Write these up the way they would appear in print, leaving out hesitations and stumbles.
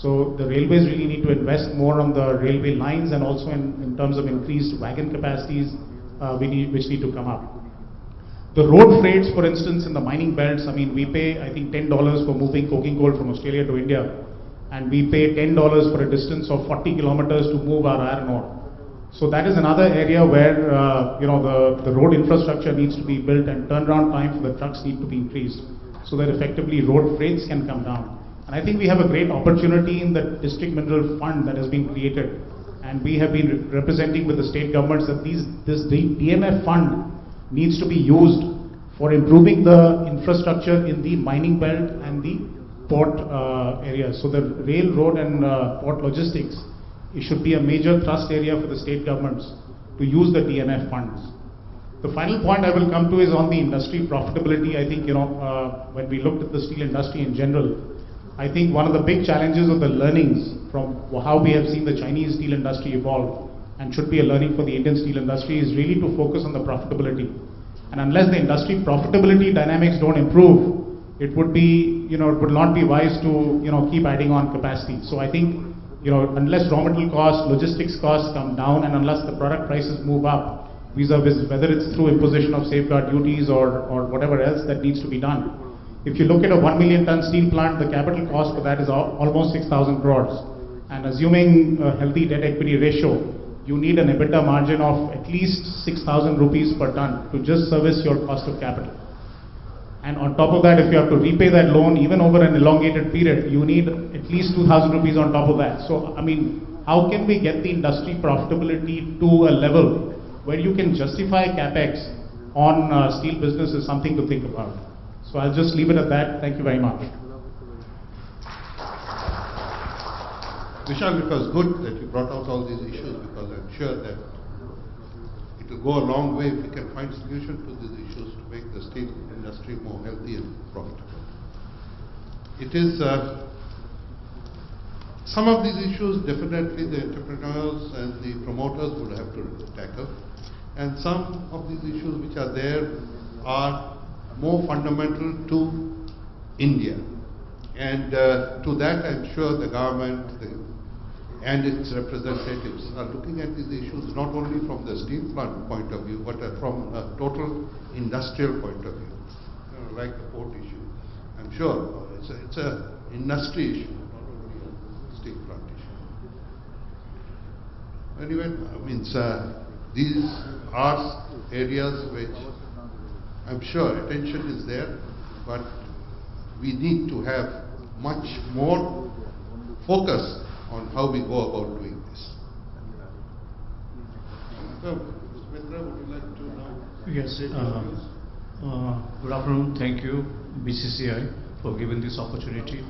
So the railways really need to invest more on the railway lines, and also in terms of increased wagon capacities which need to come up. The road freights, for instance, in the mining belts, I mean, we pay, I think, $10 for moving coking coal from Australia to India, and we pay $10 for a distance of 40 kilometers to move our iron ore. So that is another area where the road infrastructure needs to be built, and turnaround time for the trucks need to be increased, so that effectively road freights can come down. And I think we have a great opportunity in the district mineral fund that has been created, and we have been representing with the state governments that this DMF fund needs to be used for improving the infrastructure in the mining belt and the port areas. So the rail, road and port logistics, it should be a major thrust area for the state governments to use the DMF funds. The final point I will come to is on the industry profitability. I think, when we looked at the steel industry in general, I think one of the big challenges of the learnings from how we have seen the Chinese steel industry evolve, and should be a learning for the Indian steel industry, is really to focus on the profitability. And unless the industry profitability dynamics don't improve, it would be, it would not be wise to, keep adding on capacity. So I think, unless raw material costs, logistics costs come down, and unless the product prices move up, vis-a-vis whether it's through imposition of safeguard duties or whatever else that needs to be done. If you look at a 1 million ton steel plant, the capital cost for that is almost 6,000 crores. And assuming a healthy debt equity ratio, you need an EBITDA margin of at least 6,000 rupees per ton to just service your cost of capital. And on top of that, if you have to repay that loan even over an elongated period, you need at least 2,000 rupees on top of that. So, I mean, how can we get the industry profitability to a level where you can justify capex on steel business is something to think about. So I'll just leave it at that. Thank you very much. Vishal, it was good that you brought out all these issues, because I'm sure that it will go a long way if we can find solution to these issues to make the steel industry more healthy and profitable. It is some of these issues definitely the entrepreneurs and the promoters would have to tackle, and some of these issues which are there are more fundamental to India, and to that I'm sure the government and its representatives are looking at these issues not only from the steel plant point of view, but from a total industrial point of view, like the port issue. I'm sure it's a industry issue, not only a steel plant issue. Anyway, these are areas which I'm sure attention is there, but we need to have much more focus on how we go about doing this. So, Mr. Mitra, would you like to now? Yes. Good afternoon. Thank you, BCCI, for giving this opportunity.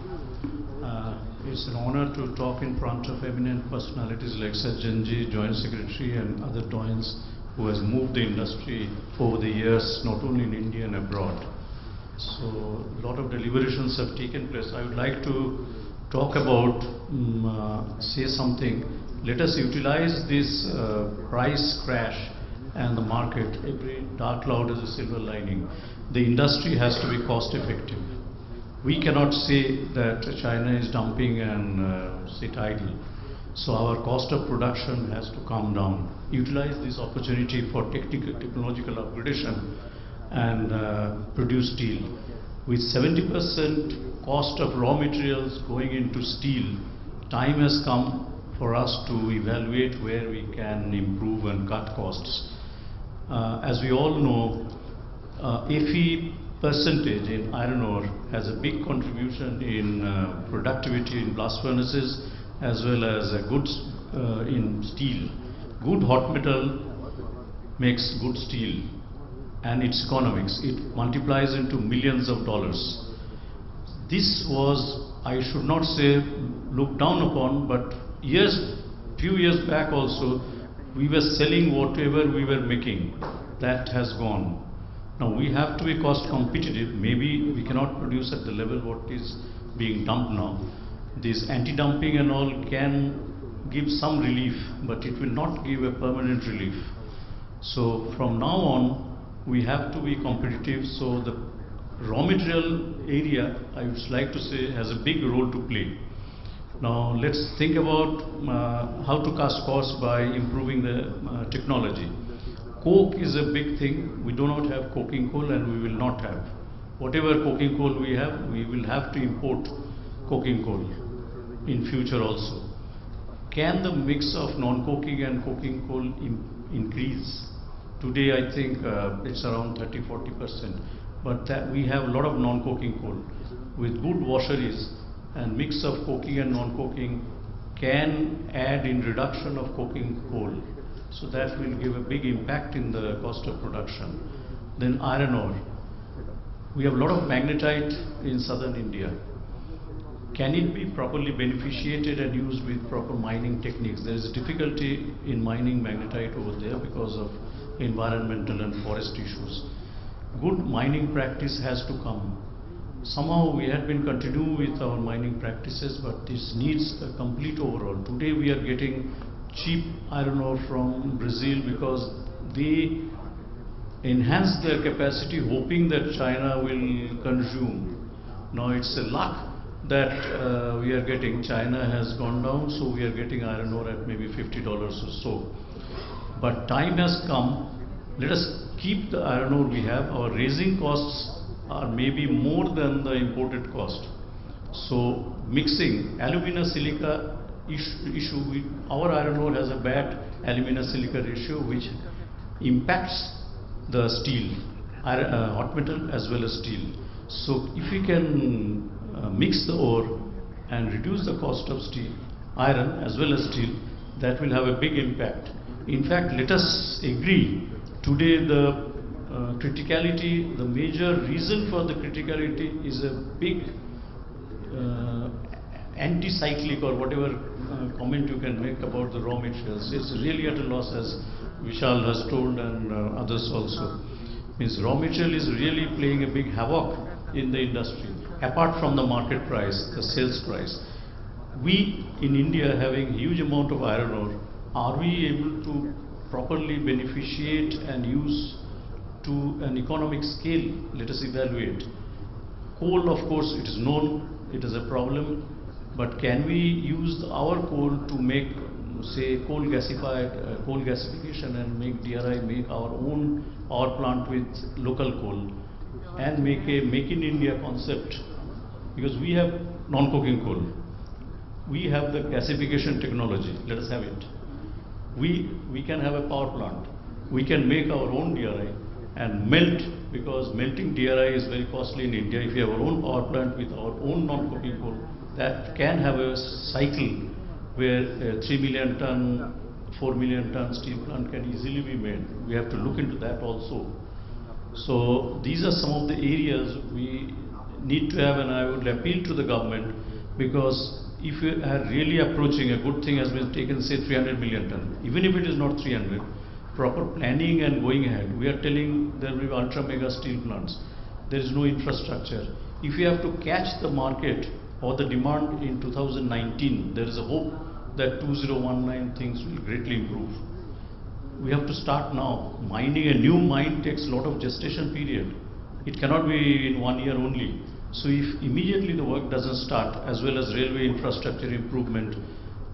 It's an honor to talk in front of eminent personalities like Sajjanji, Joint Secretary, and other doyens who has moved the industry over the years, not only in India and abroad. So a lot of deliberations have taken place. I would like to talk about, say something. Let us utilize this price crash and the market. Every dark cloud is a silver lining. The industry has to be cost effective. We cannot say that China is dumping and sit idle. So our cost of production has to come down. Utilize this opportunity for technological upgradation and produce steel. With 70% cost of raw materials going into steel, time has come for us to evaluate where we can improve and cut costs. As we all know, Fe percentage in iron ore has a big contribution in productivity in blast furnaces, as well as goods in steel. Good hot metal makes good steel, and its economics. It multiplies into millions of dollars. This was, I should not say looked down upon, but few years back also, we were selling whatever we were making. That has gone. Now we have to be cost competitive. Maybe we cannot produce at the level what is being dumped now. This anti-dumping and all can give some relief, but it will not give a permanent relief. So from now on, we have to be competitive. So the raw material area, I would like to say, has a big role to play. Now let's think about how to cut costs by improving the technology. Coke is a big thing. We do not have coking coal and we will not have. Whatever coking coal we have, we will have to import coking coal in future also. Can the mix of non-coking and coking coal increase? Today I think it's around 30-40%, but that we have a lot of non-coking coal. With good washeries and mix of coking and non-coking can add in reduction of coking coal. So that will give a big impact in the cost of production. Then iron ore. We have a lot of magnetite in southern India. Can it be properly beneficiated and used with proper mining techniques? There is a difficulty in mining magnetite over there because of environmental and forest issues. Good mining practice has to come. Somehow we had been continuing with our mining practices, but this needs a complete overhaul. Today we are getting cheap iron ore from Brazil because they enhance their capacity hoping that China will consume. Now it's a luck that we are getting. China has gone down, so we are getting iron ore at maybe $50 or so. But time has come. Let us keep the iron ore we have. Our raising costs are maybe more than the imported cost. So mixing alumina silica issue, our iron ore has a bad alumina silica ratio which impacts the steel, hot metal as well as steel. So if we can mix the ore and reduce the cost of steel, iron as well as steel, that will have a big impact. In fact, let us agree, today the criticality, the major reason for the criticality is a big anti-cyclic or whatever comment you can make about the raw materials. It's really at a loss, as Vishal has told and others also. Means raw material is really playing a big havoc in the industry, apart from the market price, the sales price. We in India having huge amount of iron ore, are we able to properly beneficiate and use to an economic scale? Let us evaluate. Coal, of course, it is known, it is a problem, but can we use our coal to make, say, coal gasification and make DRI, make our own power plant with local coal and make a Make in India concept? Because we have non-coking coal, we have the gasification technology, let us have it. We can have a power plant, we can make our own DRI and melt, because melting DRI is very costly in India. If we have our own power plant with our own non-coking coal, that can have a cycle where a 3 million ton, 4 million ton steel plant can easily be made. We have to look into that also. So these are some of the areas we need to have, and I would appeal to the government, because if we are really approaching, a good thing has been taken, say 300 million ton, even if it is not 300, proper planning and going ahead. We are telling there will be ultra mega steel plants. There is no infrastructure. If we have to catch the market or the demand in 2019, there is a hope that 2019 things will greatly improve. We have to start now. Mining a new mine takes a lot of gestation period. It cannot be in 1 year only. So if immediately the work doesn't start, as well as railway infrastructure improvement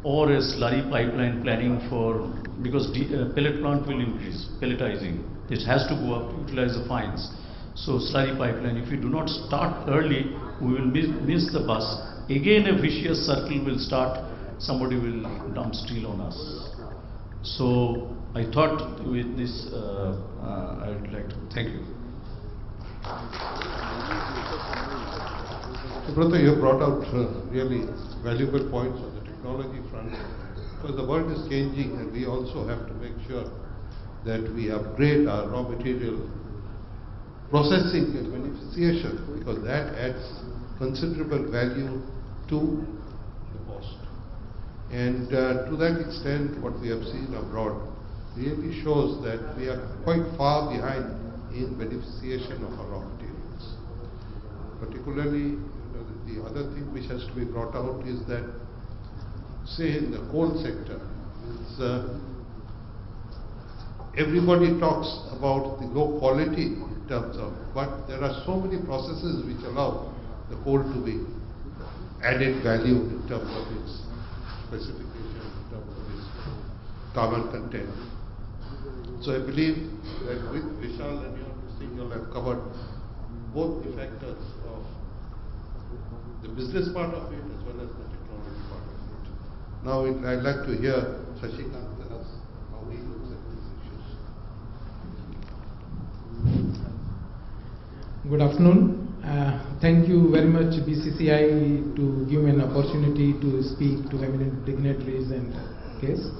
or a slurry pipeline planning for, because pellet plant will increase, pelletizing. It has to go up, utilize the fines. So slurry pipeline, if we do not start early, we will miss the bus. Again a vicious circle will start, somebody will dump steel on us. So I thought with this, I would like to thank you. Subrata, you brought out really valuable points on the technology front, because the world is changing and we also have to make sure that we upgrade our raw material processing and beneficiation, because that adds considerable value to the cost. And to that extent, what we have seen abroad really shows that we are quite far behind in beneficiation of our raw materials. Particularly, the other thing which has to be brought out is that, say in the coal sector, everybody talks about the low quality in terms of, but there are so many processes which allow the coal to be added value in terms of its specification in terms of this carbon content. So I believe that with Vishal and your thing, you'll have covered both the factors of the business part of it as well as the technology part of it. Now I'd like to hear Shashikant tell us how he looks at these issues. Good afternoon. Thank you very much BCCI to give me an opportunity to speak to eminent dignitaries and guests,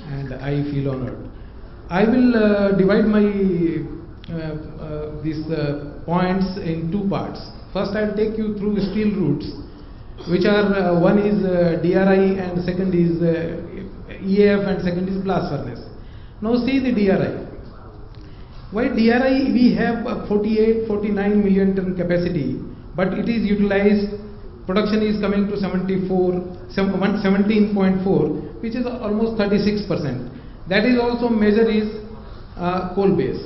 and I feel honored. I will divide my these points in two parts. First, I will take you through steel routes, which are one is DRI and second is EAF and second is blast furnace. Now see the DRI. Why DRI we have 48-49 million ton capacity, but it is utilized, production is coming to 17.4, which is almost 36%. That is also measure is coal base.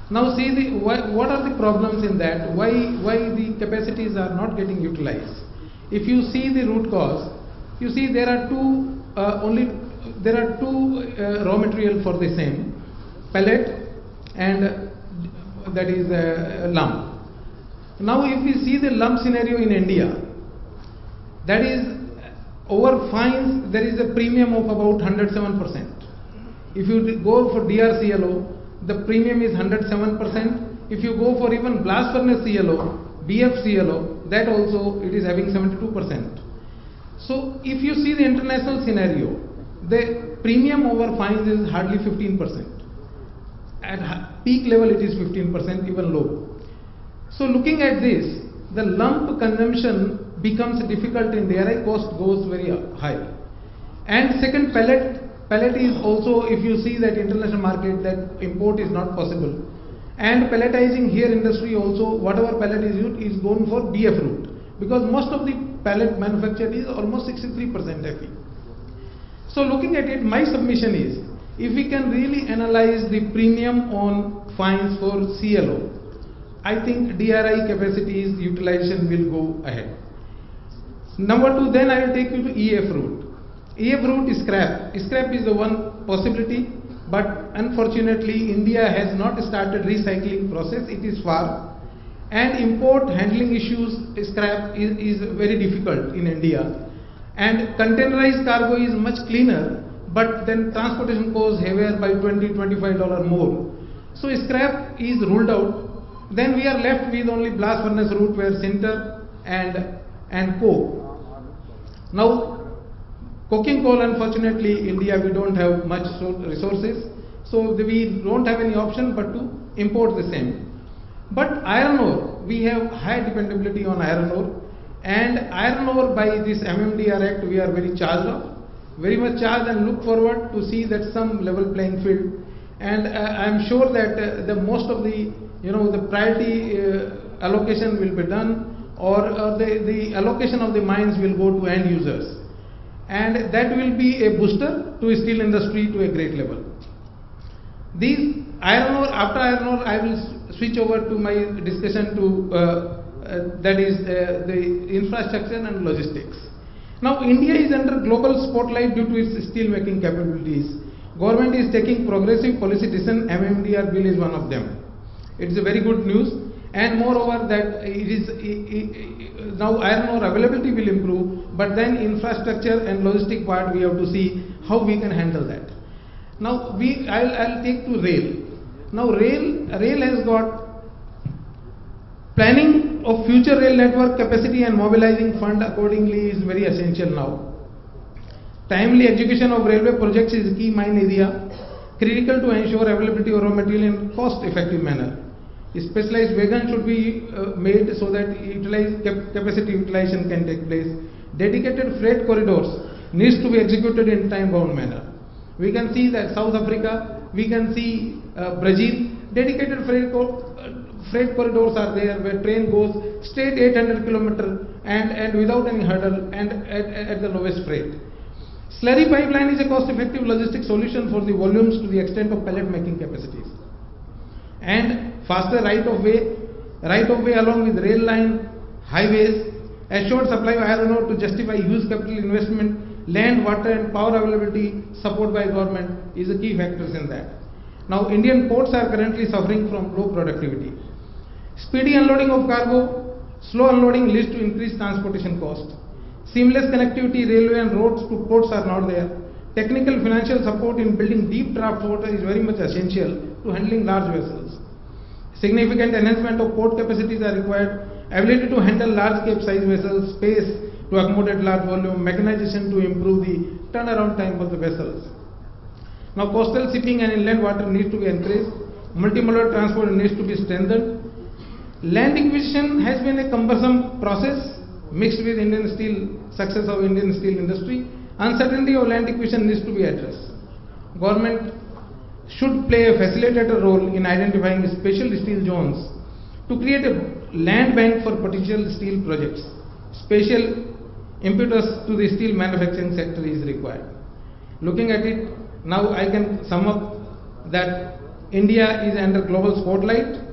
Now see what are the problems in that, why the capacities are not getting utilized. If you see the root cause, you see there are two raw material for the same, pellet and that is lump. Now if we see the lump scenario in India, that is over fines there is a premium of about 107%. If you go for DRCLO, the premium is 107%. If you go for even blast furnace CLO, BFCLO, that also it is having 72%. So if you see the international scenario, the premium over fines is hardly 15%. At peak level it is 15%, even low. So looking at this, the lump consumption becomes difficult in DRI, cost goes very high. And second, pellet is also, if you see that international market, that import is not possible. And pelletizing here industry also, whatever pellet is used is going for BF route, because most of the pellet manufactured is almost 63% Fe. So looking at it, my submission is, if we can really analyze the premium on fines for CLO, I think DRI capacities utilization will go ahead. Number two, then I will take you to EF route. EF route is scrap. Scrap is the one possibility, but unfortunately India has not started recycling process. It is far, and import handling issues, scrap is very difficult in India, and containerized cargo is much cleaner, but then transportation costs heavier by $20-25 more. So scrap is ruled out. Then we are left with only blast furnace route, where sinter and coke. Now coking coal, unfortunately India we don't have much resources, so we don't have any option but to import the same. But iron ore, we have high dependability on iron ore, and iron ore by this MMDR Act we are very charged of, very much charged, and look forward to see that some level playing field. And I am sure that the most of the the priority allocation will be done, or the allocation of the mines will go to end users, and that will be a booster to steel industry to a great level. These iron ore, after iron ore I will switch over to my discussion to that is the infrastructure and logistics. Now India is under global spotlight due to its steel making capabilities. Government is taking progressive policy decision. MMDR bill is one of them. It is a very good news, and moreover that now iron ore availability will improve, but then infrastructure and logistic part we have to see how we can handle that. Now I'll take to rail. Now rail has got planning of future rail network capacity and mobilizing fund accordingly is very essential now. Timely execution of railway projects is a key mine area, critical to ensure availability of raw material in cost effective manner. Specialized wagon should be made so that capacity utilization can take place. Dedicated freight corridors needs to be executed in time bound manner. We can see that South Africa, we can see Brazil, dedicated freight corridors are there where train goes straight 800 km and without any hurdle and at the lowest freight. Slurry pipeline is a cost-effective logistic solution for the volumes to the extent of pellet making capacities. And faster right of way along with rail line, highways, assured supply of iron ore to justify huge capital investment land, water and power availability support by government is a key factors in that. Now Indian ports are currently suffering from low productivity. Speedy unloading of cargo, slow unloading leads to increased transportation cost. Seamless connectivity, railway and roads to ports are not there. Technical financial support in building deep draft water is very much essential to handling large vessels. Significant enhancement of port capacities are required. Ability to handle large capesize vessels, space to accommodate large volume, mechanization to improve the turnaround time of the vessels. Now coastal shipping and inland water needs to be encouraged. Multimodal transport needs to be strengthened. Land acquisition has been a cumbersome process mixed with success of Indian steel industry. Uncertainty of land acquisition needs to be addressed. Government should play a facilitator role in identifying special steel zones to create a land bank for potential steel projects. Special impetus to the steel manufacturing sector is required. Looking at it, now I can sum up that India is under global spotlight,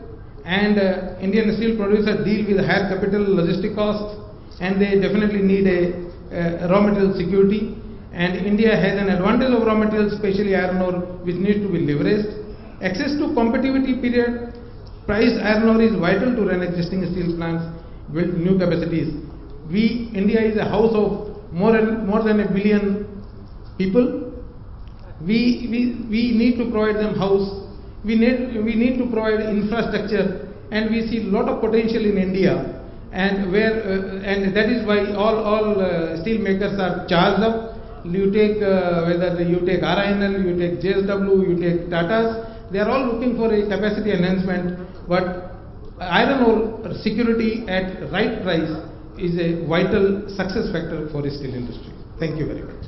and Indian steel producers deal with higher capital logistic costs, and they definitely need a raw material security. And India has an advantage of raw materials, especially iron ore, which needs to be leveraged. Access to competitivity period, priced iron ore is vital to run existing steel plants, build new capacities. India is a house of more than a billion people. We need to provide them house. We need to provide infrastructure, and we see a lot of potential in India, and and that is why all steel makers are charged up. You take whether you take RINL, you take JSW, you take Tatas, they are all looking for a capacity enhancement, but iron ore security at right price is a vital success factor for the steel industry. Thank you very much.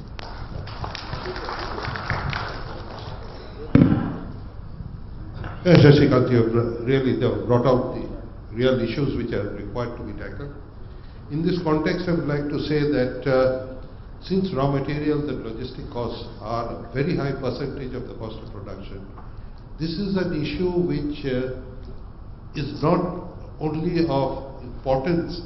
Yes, Shashikant, you have really brought out the real issues which are required to be tackled. In this context, I would like to say that since raw materials and logistic costs are a very high percentage of the cost of production, this is an issue which is not only of importance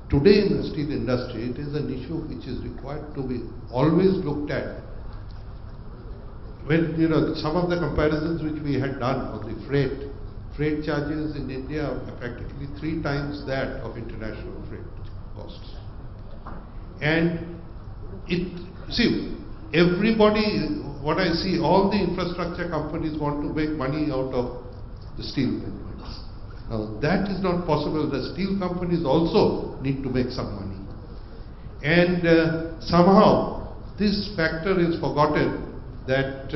today in the steel industry, it is an issue which is required to be always looked at. When, some of the comparisons which we had done on the freight charges in India are practically 3 times that of international freight costs. And everybody, what I see, all the infrastructure companies want to make money out of the steel movements. Now that is not possible. The steel companies also need to make some money. And somehow this factor is forgotten, that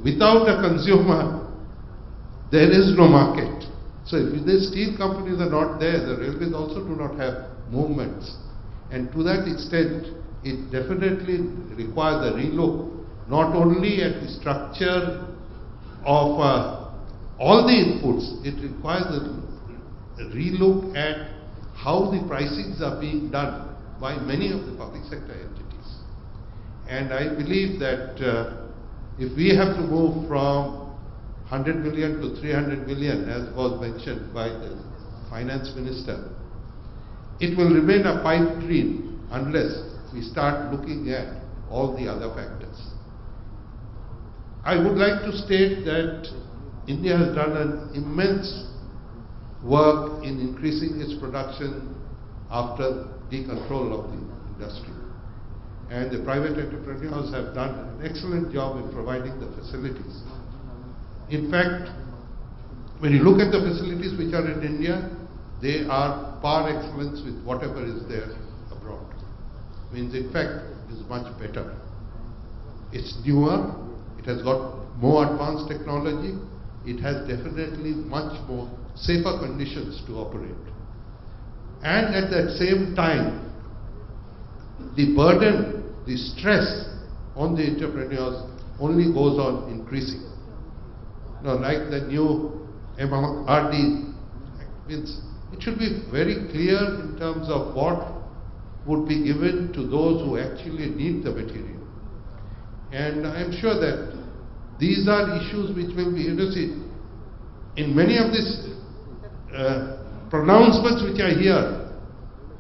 without a consumer, there is no market. So if the steel companies are not there, the railways also do not have movements. And to that extent, it definitely requires a relook, not only at the structure of all the inputs, it requires a relook at how the pricings are being done by many of the public sector entities. And I believe that if we have to move from 100 million to 300 million, as was mentioned by the finance minister, it will remain a pipe dream unless we start looking at all the other factors. I would like to state that India has done an immense work in increasing its production after decontrol of the industry. And the private entrepreneurs have done an excellent job in providing the facilities. In fact, when you look at the facilities which are in India, they are par excellence with whatever is there abroad. Means in fact, it is much better. It's newer, it has got more advanced technology, it has definitely much more safer conditions to operate. And at that same time, the burden, the stress on the entrepreneurs only goes on increasing. Like the new MRD, means it should be very clear in terms of what would be given to those who actually need the material. And I am sure that these are issues which will be, in many of these pronouncements which I hear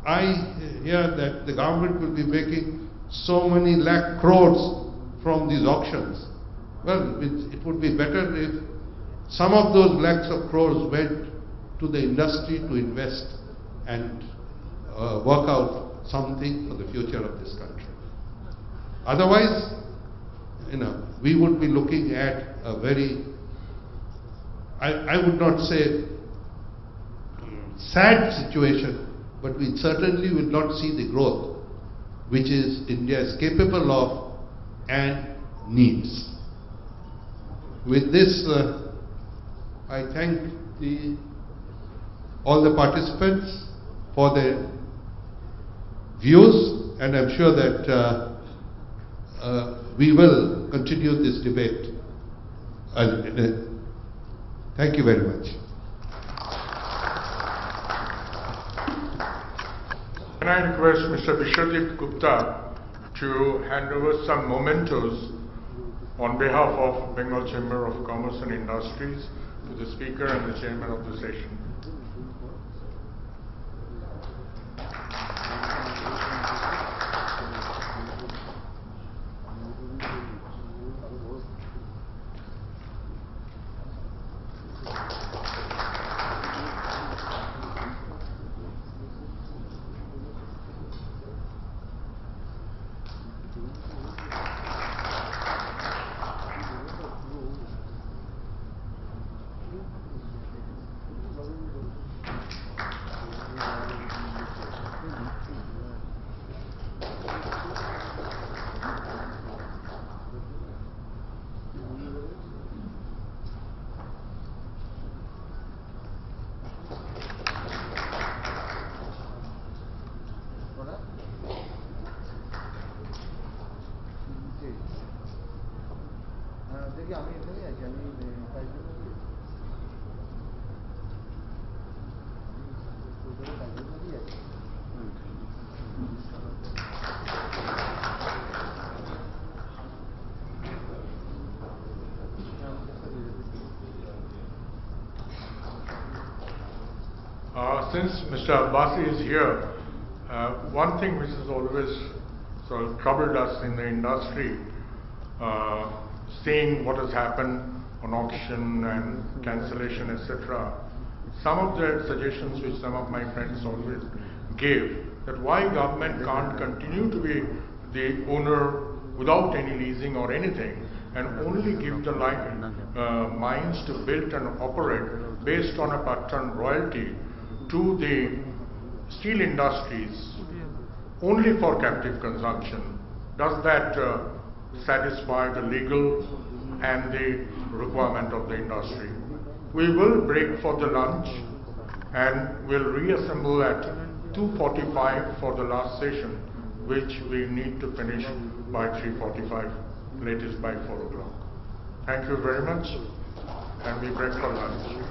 that the government will be making so many lakh crores from these auctions. Well, it would be better if some of those lakhs of crores went to the industry to invest and work out something for the future of this country. Otherwise, we would be looking at a very, I would not say sad situation, but we certainly will not see the growth which is India is capable of and needs. With this, I thank all the participants for their views, and I'm sure that we will continue this debate. Thank you very much. Can I request Mr. Vishwadeep Gupta to hand over some mementos on behalf of Bengal Chamber of Commerce and Industries to the Speaker and the Chairman of the session. Since Mr. Abbasi is here, one thing which has always sort of troubled us in the industry, seeing what has happened on auction and cancellation, etc. Some of the suggestions which some of my friends always gave, that why government can't continue to be the owner without any leasing or anything, and only give the mines to build and operate based on a per ton royalty to the steel industries only for captive consumption. Does that satisfy the legal and the requirement of the industry? We will break for the lunch and we'll reassemble at 2:45 for the last session, which we need to finish by 3:45, latest by 4 o'clock. Thank you very much, and we break for lunch.